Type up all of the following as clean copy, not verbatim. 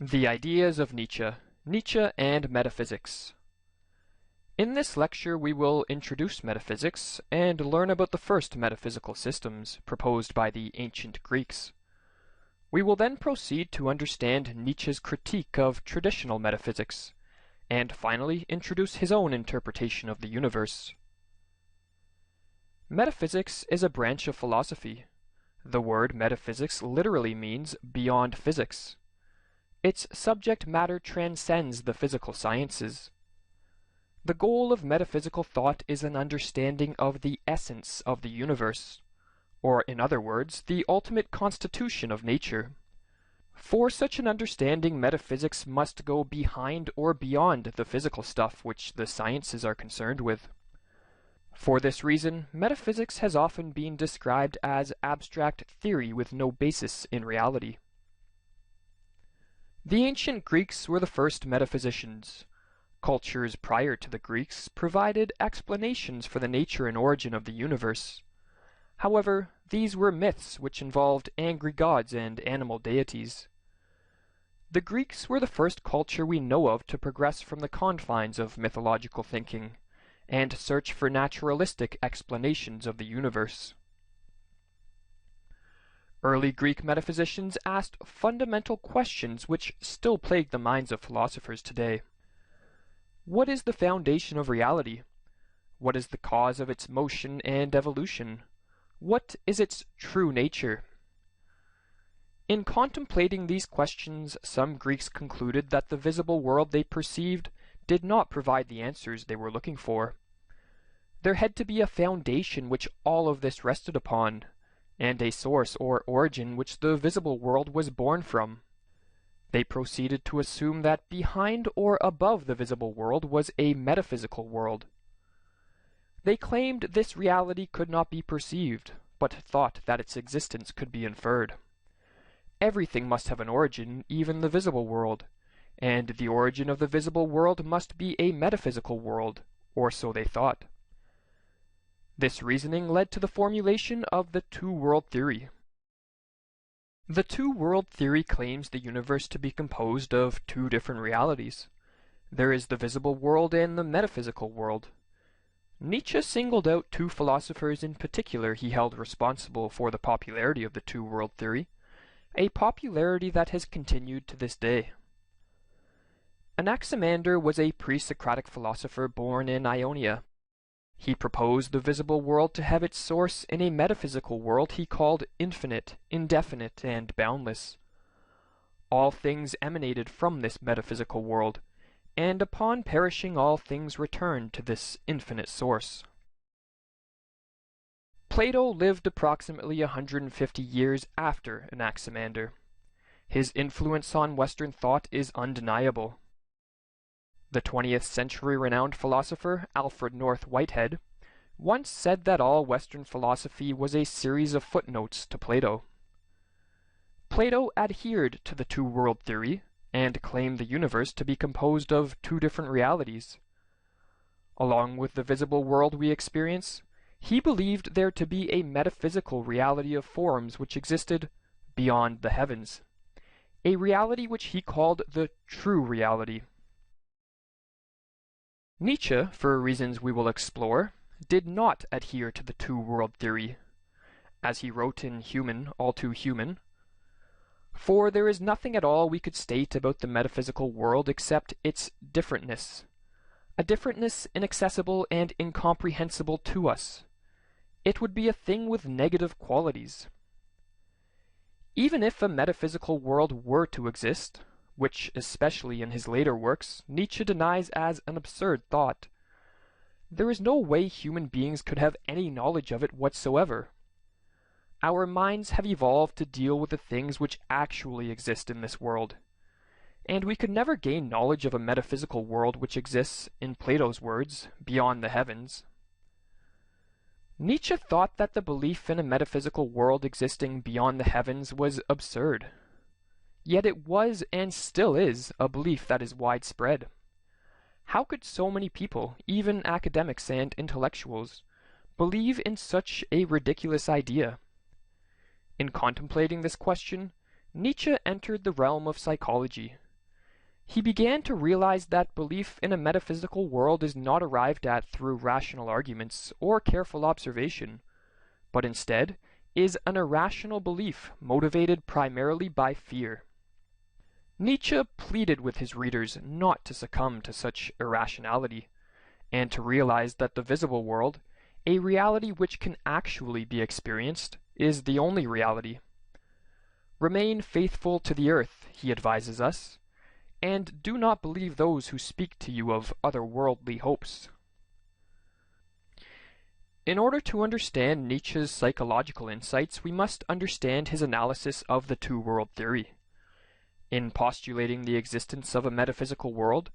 The Ideas of Nietzsche, Nietzsche and Metaphysics. In this lecture we will introduce metaphysics and learn about the first metaphysical systems proposed by the ancient Greeks. We will then proceed to understand Nietzsche's critique of traditional metaphysics, and finally introduce his own interpretation of the universe. Metaphysics is a branch of philosophy. The word metaphysics literally means beyond physics. Its subject matter transcends the physical sciences. The goal of metaphysical thought is an understanding of the essence of the universe, or in other words, the ultimate constitution of nature. For such an understanding, metaphysics must go behind or beyond the physical stuff which the sciences are concerned with. For this reason, metaphysics has often been described as abstract theory with no basis in reality. The ancient Greeks were the first metaphysicians. Cultures prior to the Greeks provided explanations for the nature and origin of the universe. However, these were myths which involved angry gods and animal deities. The Greeks were the first culture we know of to progress from the confines of mythological thinking and search for naturalistic explanations of the universe. Early Greek metaphysicians asked fundamental questions which still plague the minds of philosophers today. What is the foundation of reality? What is the cause of its motion and evolution? What is its true nature? In contemplating these questions, some Greeks concluded that the visible world they perceived did not provide the answers they were looking for. There had to be a foundation which all of this rested upon, and a source or origin which the visible world was born from. They proceeded to assume that behind or above the visible world was a metaphysical world. They claimed this reality could not be perceived, but thought that its existence could be inferred. Everything must have an origin, even the visible world, and the origin of the visible world must be a metaphysical world, or so they thought. This reasoning led to the formulation of the two-world theory. The two-world theory claims the universe to be composed of two different realities. There is the visible world and the metaphysical world. Nietzsche singled out two philosophers in particular he held responsible for the popularity of the two-world theory, a popularity that has continued to this day. Anaximander was a pre-Socratic philosopher born in Ionia. He proposed the visible world to have its source in a metaphysical world he called infinite, indefinite, and boundless. All things emanated from this metaphysical world, and upon perishing all things returned to this infinite source. Plato lived approximately 150 years after Anaximander. His influence on Western thought is undeniable. The 20th century renowned philosopher Alfred North Whitehead once said that all Western philosophy was a series of footnotes to Plato. Plato adhered to the two-world theory and claimed the universe to be composed of two different realities. Along with the visible world we experience, he believed there to be a metaphysical reality of forms which existed beyond the heavens, a reality which he called the true reality. Nietzsche, for reasons we will explore, did not adhere to the two-world theory, as he wrote in Human, All Too Human, "For there is nothing at all we could state about the metaphysical world except its differentness, a differentness inaccessible and incomprehensible to us. It would be a thing with negative qualities." Even if a metaphysical world were to exist, which, especially in his later works, Nietzsche denies as an absurd thought, there is no way human beings could have any knowledge of it whatsoever. Our minds have evolved to deal with the things which actually exist in this world, and we could never gain knowledge of a metaphysical world which exists, in Plato's words, beyond the heavens. Nietzsche thought that the belief in a metaphysical world existing beyond the heavens was absurd. Yet it was and still is a belief that is widespread. How could so many people, even academics and intellectuals, believe in such a ridiculous idea? In contemplating this question, Nietzsche entered the realm of psychology, He began to realize that belief in a metaphysical world is not arrived at through rational arguments or careful observation, but instead is an irrational belief motivated primarily by fear. Nietzsche pleaded with his readers not to succumb to such irrationality, and to realize that the visible world, a reality which can actually be experienced, is the only reality. Remain faithful to the earth, he advises us, and do not believe those who speak to you of otherworldly hopes. In order to understand Nietzsche's psychological insights, we must understand his analysis of the two-world theory. In postulating the existence of a metaphysical world,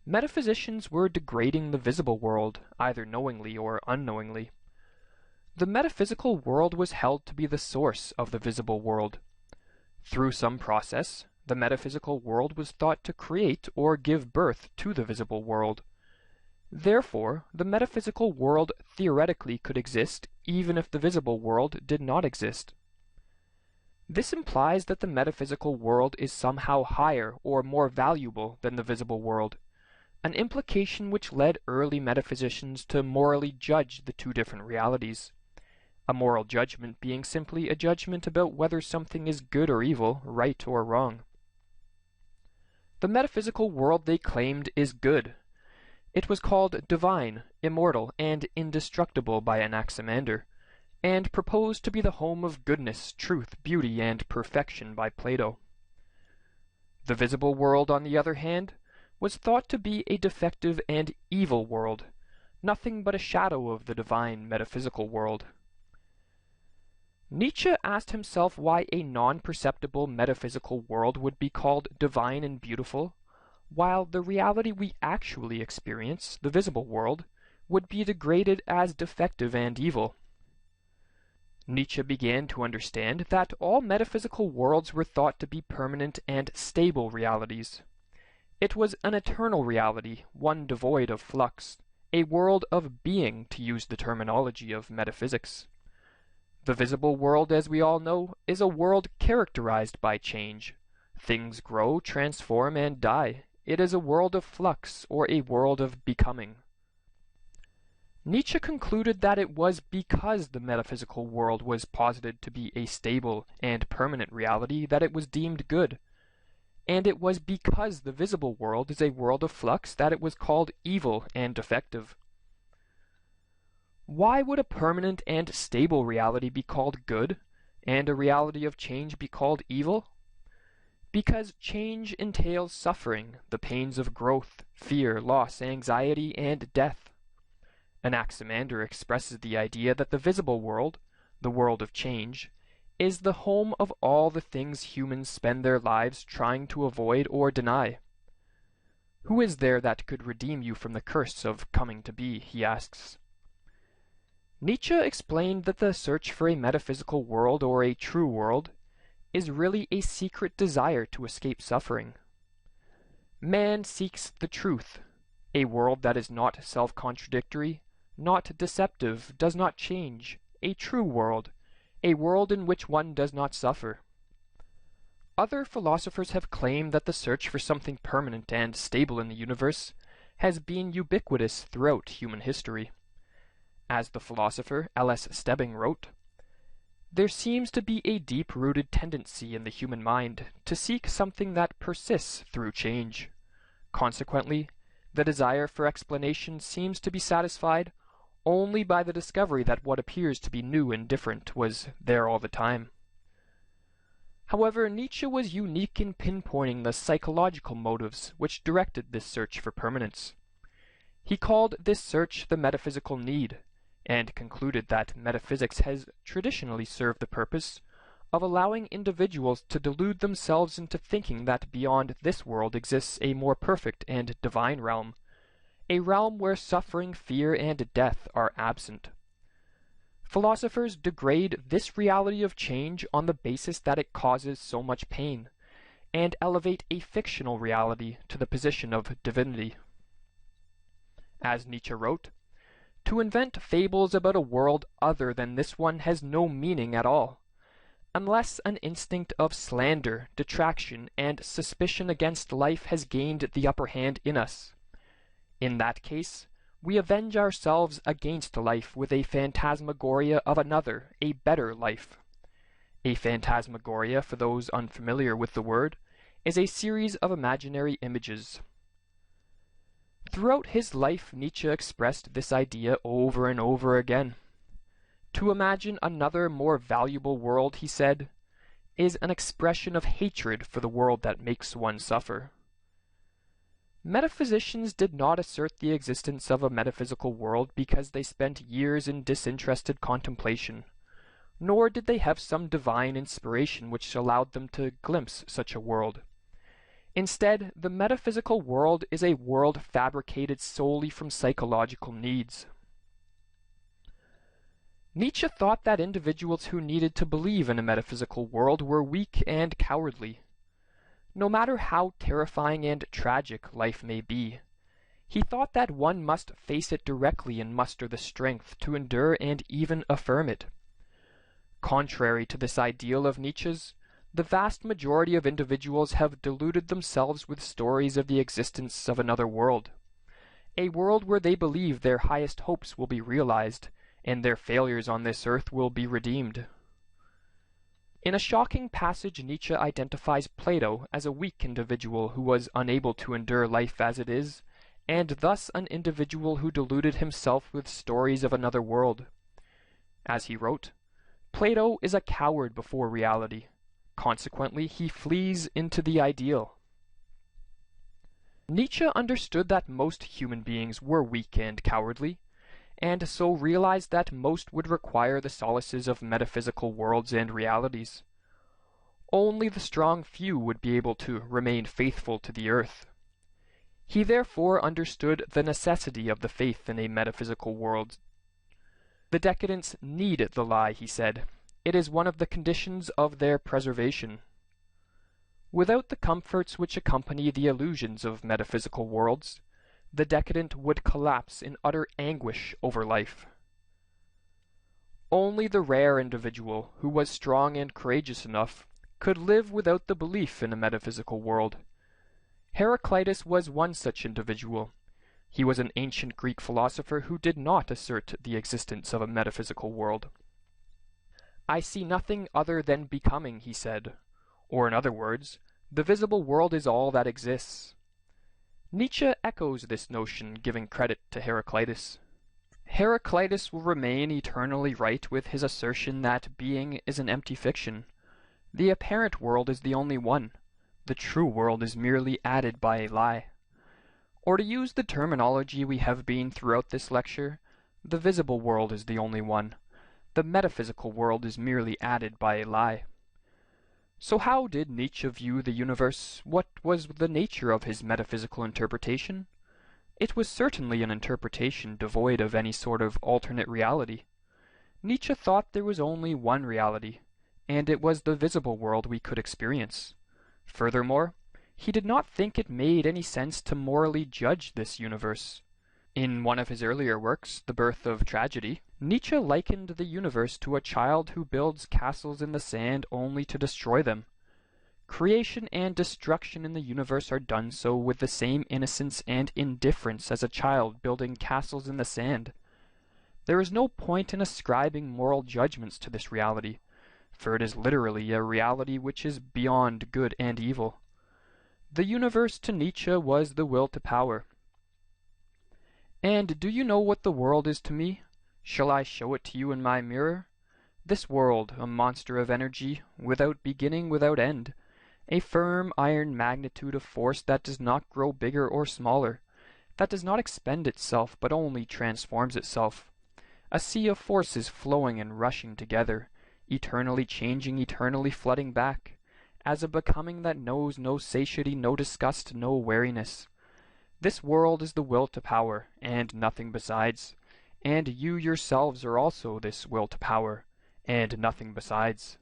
metaphysicians were degrading the visible world, either knowingly or unknowingly. The metaphysical world was held to be the source of the visible world. Through some process, the metaphysical world was thought to create or give birth to the visible world. Therefore, the metaphysical world theoretically could exist even if the visible world did not exist. This implies that the metaphysical world is somehow higher or more valuable than the visible world, an implication which led early metaphysicians to morally judge the two different realities. A moral judgment being simply a judgment about whether something is good or evil, right or wrong. The metaphysical world they claimed is good. It was called divine, immortal, and indestructible by Anaximander, and proposed to be the home of goodness, truth, beauty, and perfection by Plato. The visible world, on the other hand, was thought to be a defective and evil world, nothing but a shadow of the divine metaphysical world. Nietzsche asked himself why a non-perceptible metaphysical world would be called divine and beautiful, while the reality we actually experience, the visible world, would be degraded as defective and evil. Nietzsche began to understand that all metaphysical worlds were thought to be permanent and stable realities. It was an eternal reality, one devoid of flux, a world of being, to use the terminology of metaphysics. The visible world, as we all know, is a world characterized by change. Things grow, transform, and die. It is a world of flux, or a world of becoming. Nietzsche concluded that it was because the metaphysical world was posited to be a stable and permanent reality that it was deemed good, and it was because the visible world is a world of flux that it was called evil and defective. Why would a permanent and stable reality be called good, and a reality of change be called evil? Because change entails suffering, the pains of growth, fear, loss, anxiety, and death. Anaximander expresses the idea that the visible world, the world of change, is the home of all the things humans spend their lives trying to avoid or deny. Who is there that could redeem you from the curse of coming to be, he asks. Nietzsche explained that the search for a metaphysical world or a true world is really a secret desire to escape suffering. Man seeks the truth, a world that is not self-contradictory, not deceptive, does not change, a true world, a world in which one does not suffer. Other philosophers have claimed that the search for something permanent and stable in the universe has been ubiquitous throughout human history. As the philosopher L.S. Stebbing wrote, "There seems to be a deep-rooted tendency in the human mind to seek something that persists through change. Consequently, the desire for explanation seems to be satisfied only by the discovery that what appears to be new and different was there all the time." However, Nietzsche was unique in pinpointing the psychological motives which directed this search for permanence. He called this search the metaphysical need, and concluded that metaphysics has traditionally served the purpose of allowing individuals to delude themselves into thinking that beyond this world exists a more perfect and divine realm, a realm where suffering, fear, and death are absent. Philosophers degrade this reality of change on the basis that it causes so much pain, and elevate a fictional reality to the position of divinity. As Nietzsche wrote, "To invent fables about a world other than this one has no meaning at all. unless an instinct of slander, detraction, and suspicion against life has gained the upper hand in us. In that case, we avenge ourselves against life with a phantasmagoria of another, a better life. A phantasmagoria, for those unfamiliar with the word, is a series of imaginary images. Throughout his life, Nietzsche expressed this idea over and over again. To imagine another more valuable world, he said, is an expression of hatred for the world that makes one suffer. Metaphysicians did not assert the existence of a metaphysical world because they spent years in disinterested contemplation, nor did they have some divine inspiration which allowed them to glimpse such a world. Instead, the metaphysical world is a world fabricated solely from psychological needs. Nietzsche thought that individuals who needed to believe in a metaphysical world were weak and cowardly. No matter how terrifying and tragic life may be, he thought that one must face it directly and muster the strength to endure and even affirm it. Contrary to this ideal of Nietzsche's, the vast majority of individuals have deluded themselves with stories of the existence of another world, a world where they believe their highest hopes will be realized and their failures on this earth will be redeemed. In a shocking passage, Nietzsche identifies Plato as a weak individual who was unable to endure life as it is, and thus an individual who deluded himself with stories of another world. As he wrote, Plato is a coward before reality. Consequently, he flees into the ideal. Nietzsche understood that most human beings were weak and cowardly, and so realized that most would require the solaces of metaphysical worlds and realities. Only the strong few would be able to remain faithful to the earth. He therefore understood the necessity of the faith in a metaphysical world. The decadents need the lie, he said. It is one of the conditions of their preservation. Without the comforts which accompany the illusions of metaphysical worlds, the decadent would collapse in utter anguish over life. Only the rare individual who was strong and courageous enough could live without the belief in a metaphysical world. Heraclitus was one such individual. He was an ancient Greek philosopher who did not assert the existence of a metaphysical world. I see nothing other than becoming, he said, or in other words, the visible world is all that exists. Nietzsche echoes this notion, giving credit to Heraclitus. Heraclitus will remain eternally right with his assertion that being is an empty fiction. The apparent world is the only one. The true world is merely added by a lie. Or to use the terminology we have been throughout this lecture, the visible world is the only one. The metaphysical world is merely added by a lie. So how did Nietzsche view the universe? What was the nature of his metaphysical interpretation? It was certainly an interpretation devoid of any sort of alternate reality. Nietzsche thought there was only one reality, and it was the visible world we could experience. Furthermore, he did not think it made any sense to morally judge this universe. In one of his earlier works, The Birth of Tragedy, Nietzsche likened the universe to a child who builds castles in the sand only to destroy them. Creation and destruction in the universe are done so with the same innocence and indifference as a child building castles in the sand. There is no point in ascribing moral judgments to this reality, for it is literally a reality which is beyond good and evil. The universe to Nietzsche was the will to power. And do you know what the world is to me? Shall I show it to you in my mirror? This world, a monster of energy, without beginning, without end, a firm iron magnitude of force that does not grow bigger or smaller, that does not expend itself but only transforms itself, a sea of forces flowing and rushing together, eternally changing, eternally flooding back, as a becoming that knows no satiety, no disgust, no weariness. This world is the will to power, and nothing besides, and you yourselves are also this will to power, and nothing besides.